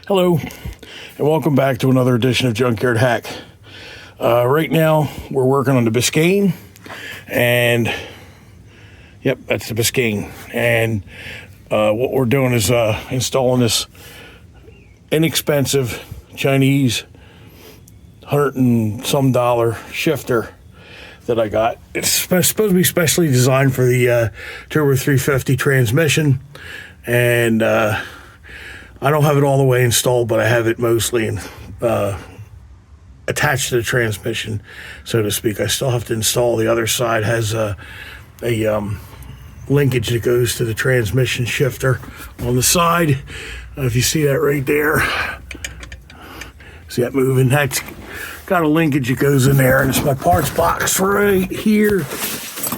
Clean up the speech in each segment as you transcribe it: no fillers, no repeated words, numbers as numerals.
Hello, and welcome back to another edition of Junkyard Hack. Right now, we're working on the Biscayne, and yep, that's the Biscayne. And what we're doing is installing this inexpensive Chinese $100 and some shifter that I got. It's supposed to be specially designed for the Turbo 350 transmission, and I don't have it all the way installed, but I have it mostly attached to the transmission, so to speak. I still have to install the other side. Has a linkage that goes to the transmission shifter on the side. If you see that right there, see that moving? That's got a linkage that goes in there, and it's my parts box right here.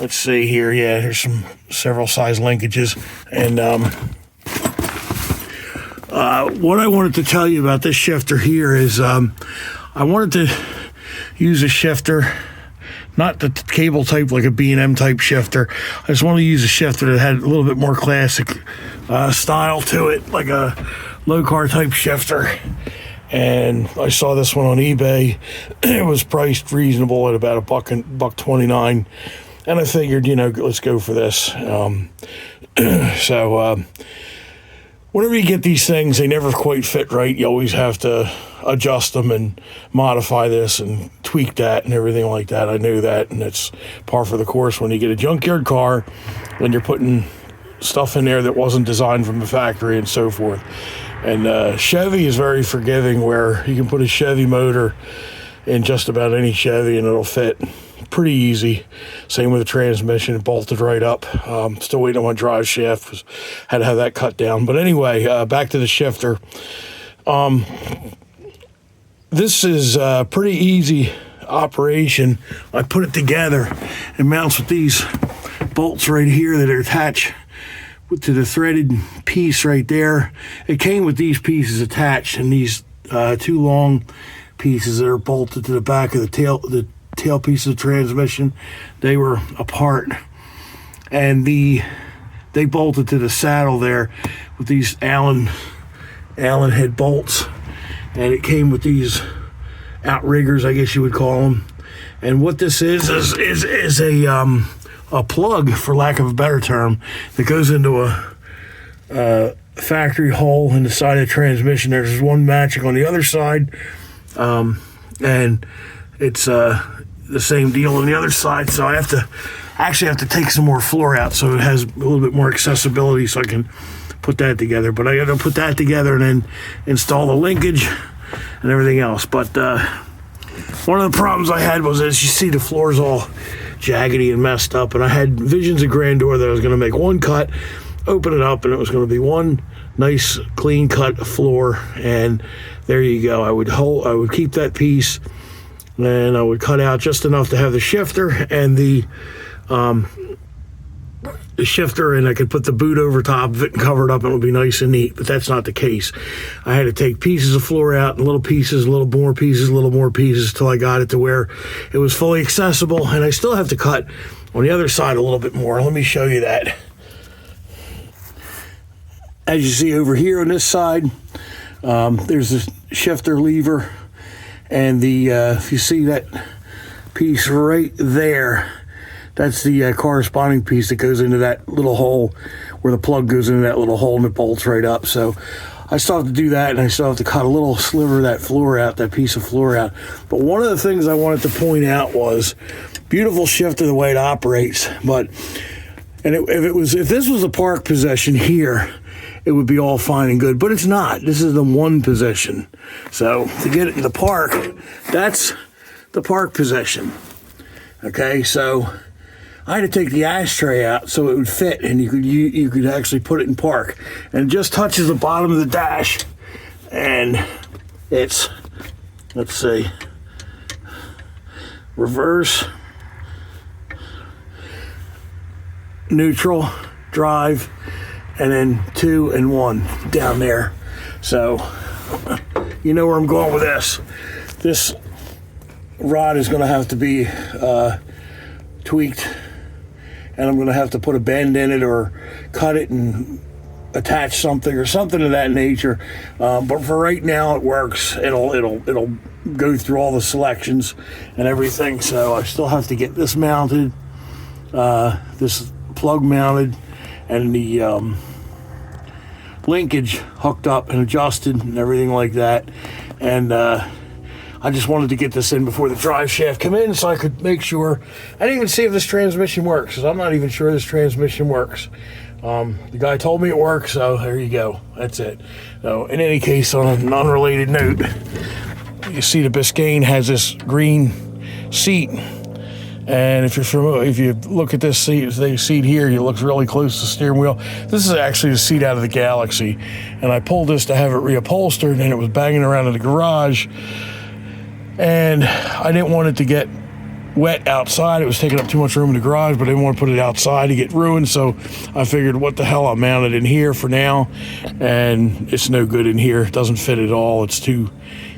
Let's see here. Yeah, there's several size linkages, and what I wanted to tell you about this shifter here is I wanted to use a shifter, not the cable type like a B&M type shifter. I just wanted to use a shifter that had a little bit more classic style to it, like a low car type shifter. And I saw this one on eBay. It was priced reasonable at about $1.29, and I figured, let's go for this. Whenever you get these things, they never quite fit right. You always have to adjust them and modify this and tweak that and everything like that. I knew that, and it's par for the course when you get a junkyard car, when you're putting stuff in there that wasn't designed from the factory and so forth. And Chevy is very forgiving, where you can put a Chevy motor in just about any Chevy and it'll fit pretty easy. Same with the transmission, it bolted right up. Still waiting on my drive shaft, had to have that cut down. But anyway, back to the shifter. This is a pretty easy operation. I put it together. It mounts with these bolts right here that are attached to the threaded piece right there. It came with these pieces attached, and these two long pieces that are bolted to the back of the tail piece of the transmission, they were apart, and they bolted to the saddle there with these Allen head bolts, and it came with these outriggers, I guess you would call them. And what this is a plug, for lack of a better term, that goes into a factory hole in the side of the transmission. There's one matching on the other side, and it's the same deal on the other side. So I have to take some more floor out so it has a little bit more accessibility, so I can put that together. But I got to put that together and then install the linkage and everything else. But one of the problems I had was, as you see, the floor's all jaggedy and messed up, and I had visions of grandeur that I was going to make one cut, open it up, and it was going to be one nice clean cut floor. And there you go. I would keep that piece, and I would cut out just enough to have the shifter and the shifter, and I could put the boot over top of it and cover it up, and it would be nice and neat. But that's not the case. I had to take pieces of floor out, and little pieces, a little more pieces, till I got it to where it was fully accessible. And I still have to cut on the other side a little bit more. Let me show you that. As you see over here on this side, there's the shifter lever, and if you see that piece right there, that's the corresponding piece that goes into that little hole, where the plug goes into that little hole and it bolts right up. So I still have to do that, and I still have to cut a little sliver of that piece of floor out. But one of the things I wanted to point out was, beautiful shifter the way it operates, but if this was a park position here, it would be all fine and good, but it's not. This is the one position. So to get it in the park, that's the park position. Okay, so I had to take the ashtray out so it would fit, and you could actually put it in park. And it just touches the bottom of the dash, and it's, let's see, reverse, neutral, drive, and then 2 and 1 down there. So you know where I'm going with this. This rod is going to have to be tweaked, and I'm going to have to put a bend in it or cut it and attach something or something of that nature. But for right now, it works. It'll go through all the selections and everything. So I still have to get this mounted, this plug mounted, and the linkage hooked up and adjusted and everything like that. And I just wanted to get this in before the drive shaft come in so I could make sure. I didn't even see if this transmission works, because I'm not even sure this transmission works. The guy told me it works, so there you go. That's it. So in any case, on an unrelated note, you see the Biscayne has this green seat. And if you look at this seat here, it looks really close to the steering wheel. This is actually the seat out of the Galaxy. And I pulled this to have it reupholstered, and it was banging around in the garage. And I didn't want it to get wet outside. It was taking up too much room in the garage, but I didn't want to put it outside to get ruined. So I figured, what the hell, I'll mount it in here for now. And it's no good in here. It doesn't fit at all. It's too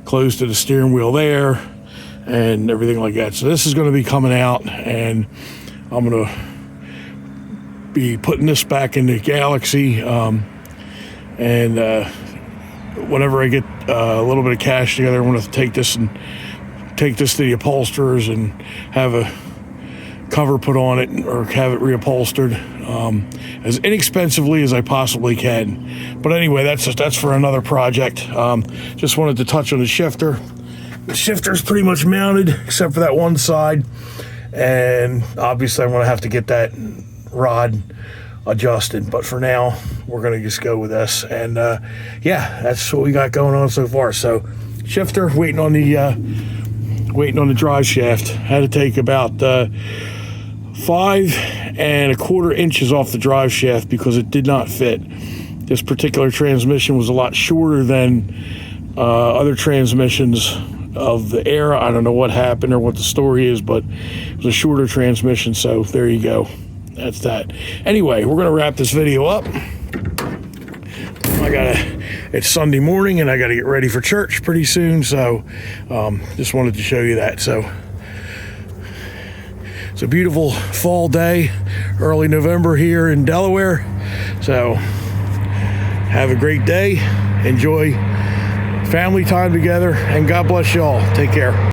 close to the steering wheel there and everything like that. So this is going to be coming out, and I'm going to be putting this back in the Galaxy. And whenever I get a little bit of cash together, I want to take this to the upholsterers and have a cover put on it, or have it reupholstered as inexpensively as I possibly can. But anyway, that's for another project. Just wanted to touch on the shifter. The shifter's pretty much mounted except for that one side, and obviously I'm going to have to get that rod adjusted, but for now we're going to just go with this. And yeah, that's what we got going on so far. So shifter, waiting on the drive shaft. Had to take about 5¼ inches off the drive shaft because it did not fit. This particular transmission was a lot shorter than other transmissions of the era. I don't know what happened or what the story is, but it was a shorter transmission. So there you go. That's that. Anyway, we're going to wrap this video up. It's Sunday morning, and I got to get ready for church pretty soon. So just wanted to show you that. So it's a beautiful fall day, early November here in Delaware. So have a great day. Enjoy family time together, and God bless y'all. Take care.